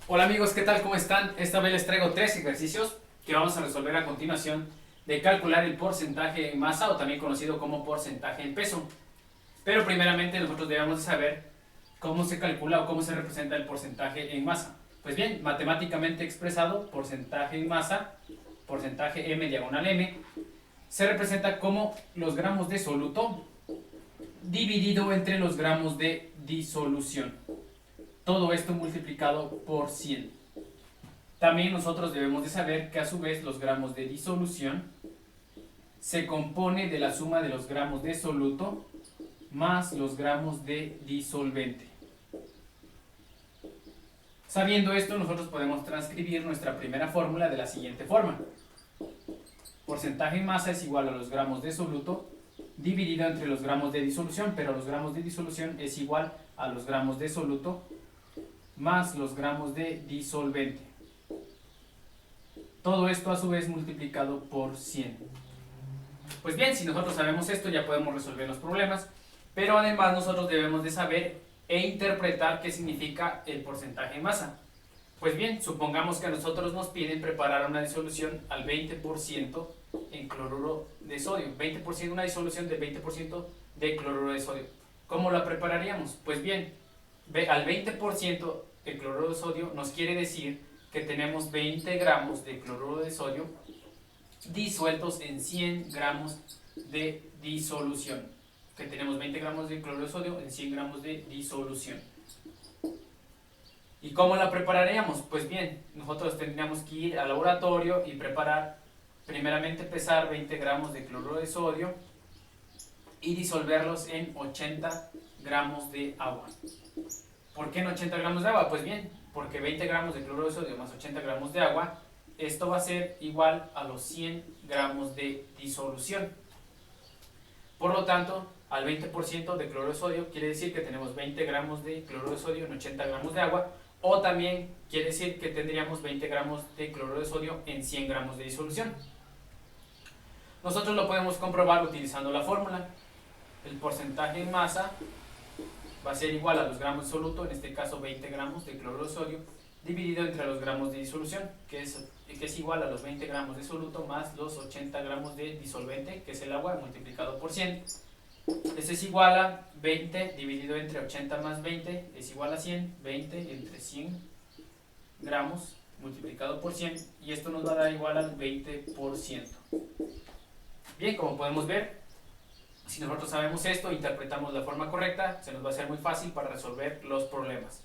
Hola amigos, ¿qué tal? ¿Cómo están? Esta vez les traigo tres ejercicios que vamos a resolver a continuación de calcular el porcentaje en masa o también conocido como porcentaje en peso. Pero primeramente nosotros debemos de saber cómo se calcula o cómo se representa el porcentaje en masa. Pues bien, matemáticamente expresado, porcentaje en masa, porcentaje M diagonal M, se representa como los gramos de soluto dividido entre los gramos de disolución. Todo esto multiplicado por 100. También nosotros debemos de saber que a su vez los gramos de disolución se compone de la suma de los gramos de soluto más los gramos de disolvente. Sabiendo esto, nosotros podemos transcribir nuestra primera fórmula de la siguiente forma. Porcentaje en masa es igual a los gramos de soluto dividido entre los gramos de disolución, pero los gramos de disolución es igual a los gramos de soluto más los gramos de disolvente. Todo esto a su vez multiplicado por 100. Pues bien, si nosotros sabemos esto ya podemos resolver los problemas, pero además nosotros debemos de saber e interpretar qué significa el porcentaje en masa. Pues bien, supongamos que a nosotros nos piden preparar una disolución al 20% en cloruro de sodio. 20%, una disolución del 20% de cloruro de sodio. ¿Cómo la prepararíamos? Pues bien, al 20% el cloruro de sodio nos quiere decir que tenemos 20 gramos de cloruro de sodio disueltos en 100 gramos de disolución. Que tenemos 20 gramos de cloruro de sodio en 100 gramos de disolución. ¿Y cómo la prepararíamos? Pues bien, nosotros tendríamos que ir al laboratorio y preparar, primeramente pesar 20 gramos de cloruro de sodio y disolverlos en 80 gramos de agua. ¿Por qué en 80 gramos de agua? Pues bien, porque 20 gramos de cloruro de sodio más 80 gramos de agua, esto va a ser igual a los 100 gramos de disolución. Por lo tanto, al 20% de cloruro de sodio quiere decir que tenemos 20 gramos de cloruro de sodio en 80 gramos de agua, o también quiere decir que tendríamos 20 gramos de cloruro de sodio en 100 gramos de disolución. Nosotros lo podemos comprobar utilizando la fórmula. El porcentaje en masa va a ser igual a los gramos de soluto, en este caso 20 gramos de cloruro de sodio, dividido entre los gramos de disolución, que es igual a los 20 gramos de soluto más los 80 gramos de disolvente, que es el agua, multiplicado por 100. Esto es igual a 20 dividido entre 80 más 20, es igual a 100, 20 entre 100 gramos multiplicado por 100, y esto nos va a dar igual al 20%. Bien, como podemos ver, si nosotros sabemos esto, interpretamos la forma correcta, se nos va a hacer muy fácil para resolver los problemas.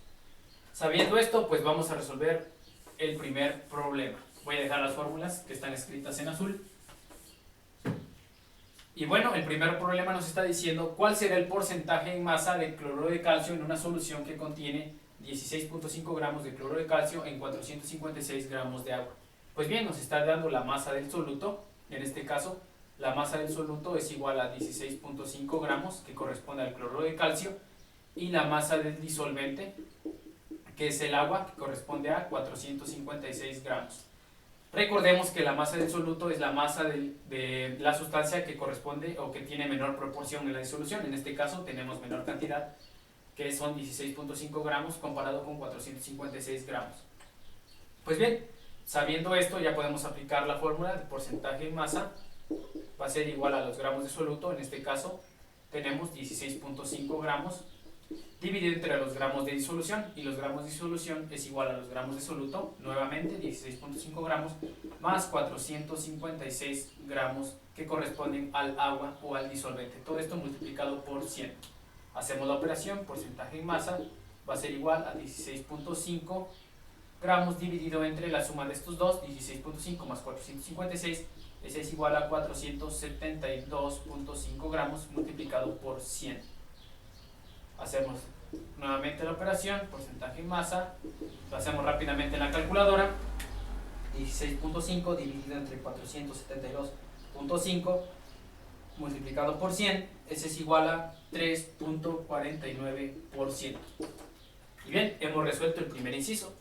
Sabiendo esto, pues vamos a resolver el primer problema. Voy a dejar las fórmulas que están escritas en azul. Y bueno, el primer problema nos está diciendo cuál será el porcentaje en masa de cloruro de calcio en una solución que contiene 16.5 gramos de cloruro de calcio en 456 gramos de agua. Pues bien, nos está dando la masa del soluto. En este caso, la masa del soluto es igual a 16.5 gramos, que corresponde al cloruro de calcio, y la masa del disolvente, que es el agua, que corresponde a 456 gramos. Recordemos que la masa del soluto es la masa de la sustancia que corresponde o que tiene menor proporción en la disolución. En este caso tenemos menor cantidad, que son 16.5 gramos comparado con 456 gramos. Pues bien, sabiendo esto ya podemos aplicar la fórmula de porcentaje en masa. Va a ser igual a los gramos de soluto, en este caso tenemos 16.5 gramos dividido entre los gramos de disolución, y los gramos de disolución es igual a los gramos de soluto, nuevamente 16.5 gramos, más 456 gramos que corresponden al agua o al disolvente. Todo esto multiplicado por 100. Hacemos la operación, porcentaje en masa va a ser igual a 16.5 gramos dividido entre la suma de estos dos, 16.5 más 456, ese es igual a 472.5 gramos multiplicado por 100. Hacemos nuevamente la operación, porcentaje en masa, lo hacemos rápidamente en la calculadora. 16.5 dividido entre 472.5 multiplicado por 100, ese es igual a 3.49%. Y bien, hemos resuelto el primer inciso.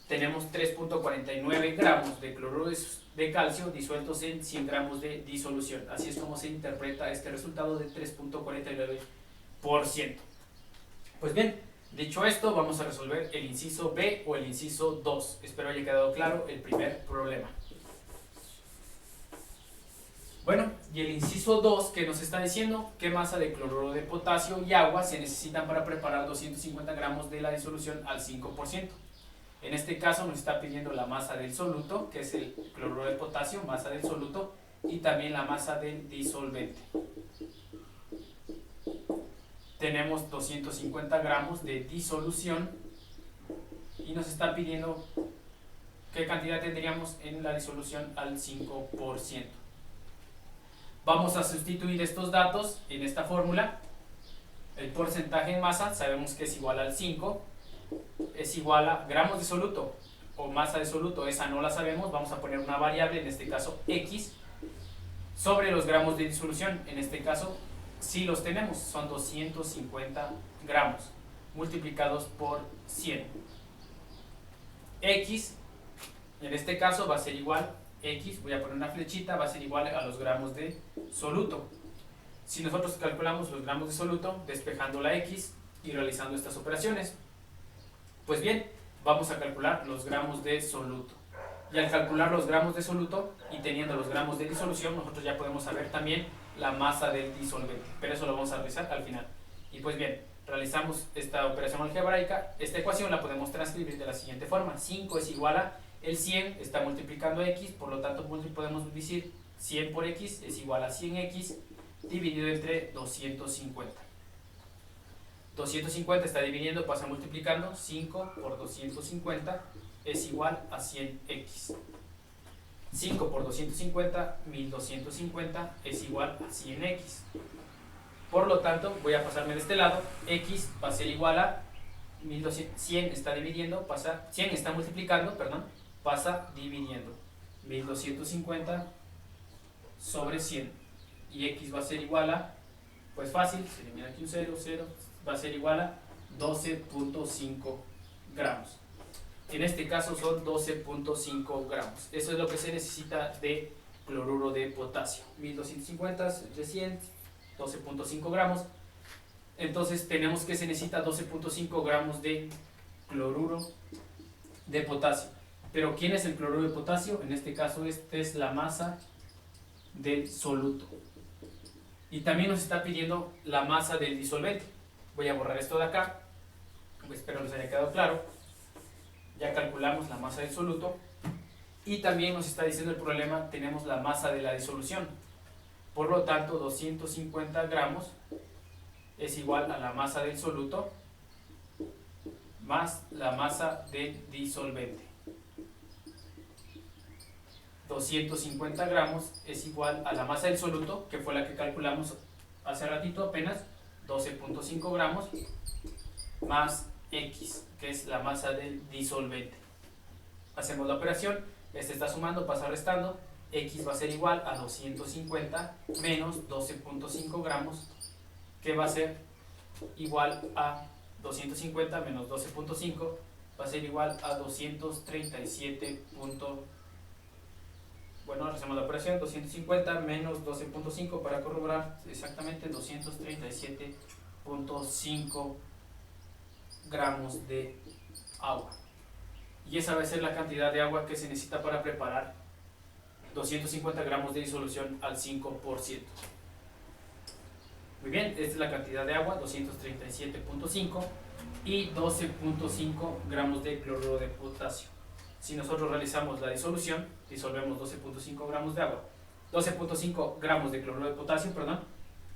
Tenemos 3.49 gramos de cloruro de calcio disueltos en 100 gramos de disolución. Así es como se interpreta este resultado de 3.49%. Pues bien, Dicho esto, vamos a resolver el inciso B o el inciso 2. Espero haya quedado claro el primer problema. Bueno, y el inciso 2 que nos está diciendo qué masa de cloruro de potasio y agua se necesitan para preparar 250 gramos de la disolución al 5%. En este caso nos está pidiendo la masa del soluto, que es el cloruro de potasio, masa del soluto, y también la masa del disolvente. Tenemos 250 gramos de disolución y nos está pidiendo qué cantidad tendríamos en la disolución al 5%. Vamos a sustituir estos datos en esta fórmula. El porcentaje en masa sabemos que es igual al 5, es igual a gramos de soluto o masa de soluto, esa no la sabemos, vamos a poner una variable, en este caso X, sobre los gramos de disolución, en este caso sí los tenemos, son 250 gramos multiplicados por 100. X, en este caso va a ser igual, X, voy a poner una flechita, va a ser igual a los gramos de soluto. Si nosotros calculamos los gramos de soluto, despejando la X y realizando estas operaciones, pues bien, vamos a calcular los gramos de soluto. Y al calcular los gramos de soluto y teniendo los gramos de disolución, nosotros ya podemos saber también la masa del disolvente, pero eso lo vamos a realizar al final. Y pues bien, realizamos esta operación algebraica. Esta ecuación la podemos transcribir de la siguiente forma: 5 es igual a el 100 está multiplicando x, por lo tanto podemos decir 100 por x es igual a 100x dividido entre 250. 250 está dividiendo, pasa multiplicando, 5 por 250 es igual a 100x. 5 por 250, 1250 es igual a 100x. Por lo tanto, voy a pasarme de este lado, x va a ser igual a 1200, 100 está dividiendo, 100 está multiplicando, perdón, pasa dividiendo. 1250 sobre 100. Y x va a ser igual a, pues fácil, se elimina aquí un 0, 0, va a ser igual a 12.5 gramos. En este caso son 12.5 gramos. Eso es lo que se necesita de cloruro de potasio. 1250 de 100, 12.5 gramos. Entonces tenemos que se necesita 12.5 gramos de cloruro de potasio. Pero ¿quién es el cloruro de potasio? En este caso esta es la masa del soluto. Y también nos está pidiendo la masa del disolvente. Voy a borrar esto de acá. Espero les haya quedado claro. Ya calculamos la masa del soluto. Y también nos está diciendo el problema, tenemos la masa de la disolución. Por lo tanto, 250 gramos es igual a la masa del soluto más la masa del disolvente. 250 gramos es igual a la masa del soluto, que fue la que calculamos hace ratito apenas, 12.5 gramos, más X, que es la masa del disolvente. Hacemos la operación, este está sumando, pasa restando, X va a ser igual a 250 menos 12.5 gramos, que va a ser igual a 250 menos 12.5, va a ser igual a 237. Bueno, hacemos la operación, 250 menos 12.5 para corroborar exactamente 237.5 gramos de agua. Y esa va a ser la cantidad de agua que se necesita para preparar 250 gramos de disolución al 5%. Muy bien, esta es la cantidad de agua, 237.5 y 12.5 gramos de cloruro de potasio. Si nosotros realizamos la disolución, disolvemos 12.5 gramos de agua, 12.5 gramos de cloruro de potasio, perdón,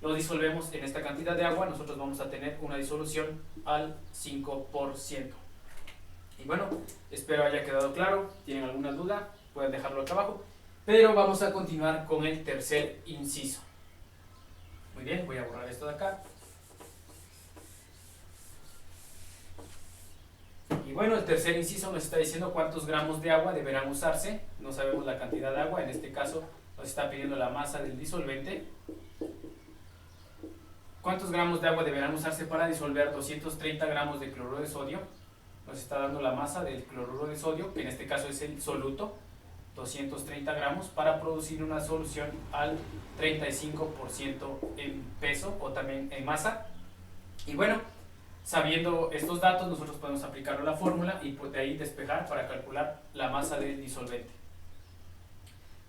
lo disolvemos en esta cantidad de agua, nosotros vamos a tener una disolución al 5%. Y bueno, espero haya quedado claro. ¿Tienen alguna duda? Pueden dejarlo acá abajo. Pero vamos a continuar con el tercer inciso. Muy bien, voy a borrar esto de acá. Y bueno, el tercer inciso nos está diciendo cuántos gramos de agua deberán usarse. No sabemos la cantidad de agua, en este caso nos está pidiendo la masa del disolvente. ¿Cuántos gramos de agua deberán usarse para disolver 230 gramos de cloruro de sodio? Nos está dando la masa del cloruro de sodio, que en este caso es el soluto, 230 gramos, para producir una solución al 35% en peso o también en masa. Y bueno, Sabiendo estos datos, nosotros podemos aplicar la fórmula y de ahí despejar para calcular la masa del disolvente.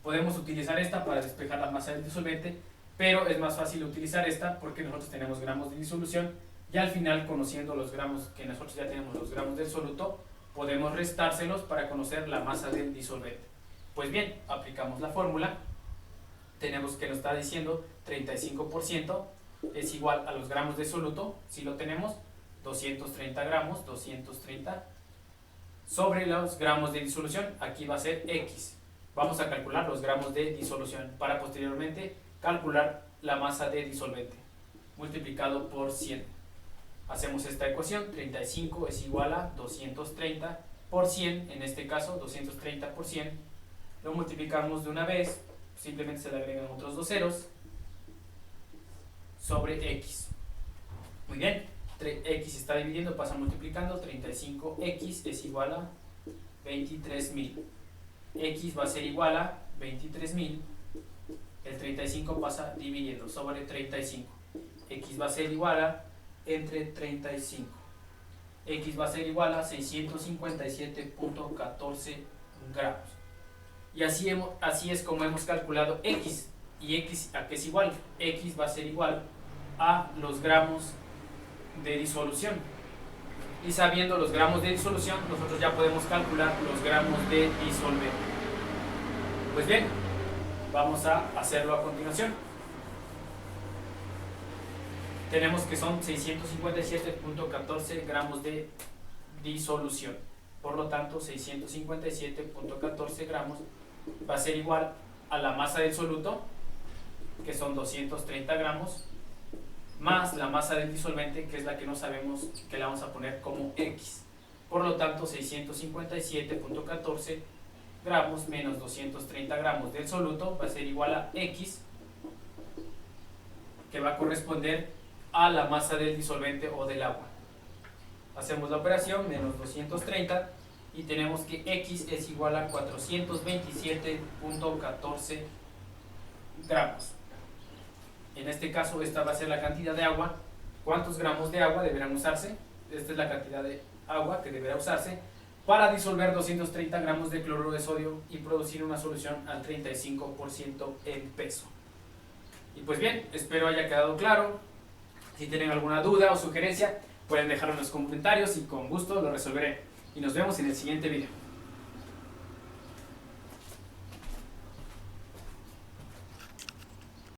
Podemos utilizar esta para despejar la masa del disolvente, pero es más fácil utilizar esta porque nosotros tenemos gramos de disolución y al final, conociendo los gramos, que nosotros ya tenemos los gramos del soluto, podemos restárselos para conocer la masa del disolvente. Pues bien, aplicamos la fórmula, tenemos que nos está diciendo 35% es igual a los gramos de soluto, si lo tenemos, 230 gramos, 230 sobre los gramos de disolución, aquí va a ser X. Vamos a calcular los gramos de disolución para posteriormente calcular la masa de disolvente multiplicado por 100. Hacemos esta ecuación, 35 es igual a 230 por 100, en este caso 230 por 100, lo multiplicamos de una vez, simplemente se le agregan otros dos ceros, sobre X. Muy bien, X está dividiendo, pasa multiplicando, 35X es igual a 23.000. X va a ser igual a 23.000, el 35 pasa dividiendo sobre 35. X va a ser igual a entre 35. X va a ser igual a 657.14 gramos. Y así es como hemos calculado X. ¿Y X a qué es igual? X va a ser igual a los gramos de disolución. Y sabiendo los gramos de disolución, nosotros ya podemos calcular los gramos de disolvente. Pues bien, vamos a hacerlo a continuación. Tenemos que son 657.14 gramos de disolución. Por lo tanto, 657.14 gramos va a ser igual a la masa del soluto, que son 230 gramos, más la masa del disolvente, que es la que no sabemos, que la vamos a poner como X. Por lo tanto, 657.14 gramos menos 230 gramos del soluto va a ser igual a X, que va a corresponder a la masa del disolvente o del agua. Hacemos la operación, menos 230, y tenemos que X es igual a 427.14 gramos. En este caso, esta va a ser la cantidad de agua. ¿Cuántos gramos de agua deberán usarse? Esta es la cantidad de agua que deberá usarse para disolver 230 gramos de cloruro de sodio y producir una solución al 35% en peso. Y pues bien, espero haya quedado claro. Si tienen alguna duda o sugerencia, pueden dejarlo en los comentarios y con gusto lo resolveré. Y nos vemos en el siguiente video.